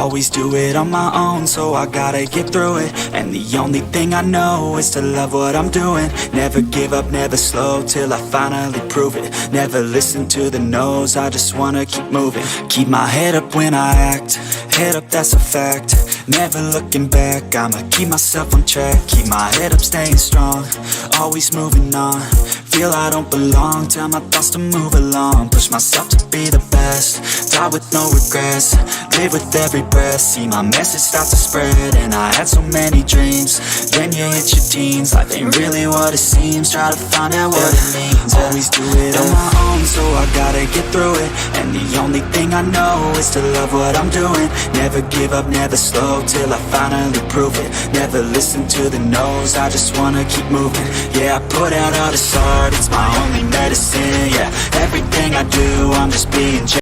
Always do it on my own, so I gotta get through it. And the only thing I know is to love what I'm doing. Never give up, never slow, till I finally prove it. Never listen to the no's, I just wanna keep moving. Keep my head up when I act, head up, that's a fact. Never looking back, I'ma keep myself on track. Keep my head up, staying strong, always moving on. Feel I don't belong, tell my thoughts to move along. Push myself to be the best, die with no regrets. Live with every breath, see my message start to spread. And I had so many dreams, then you hit your teens. Life ain't really what it seems, try to find out what it means. Always do it on my own, so I gotta get through it. And the only thing I know is to love what I'm doing. Never give up, never slow, till I finally prove it. Never listen to the no's, I just wanna keep moving. Yeah, I put out all this art, it's my only medicine. Yeah, everything I do, I'm just being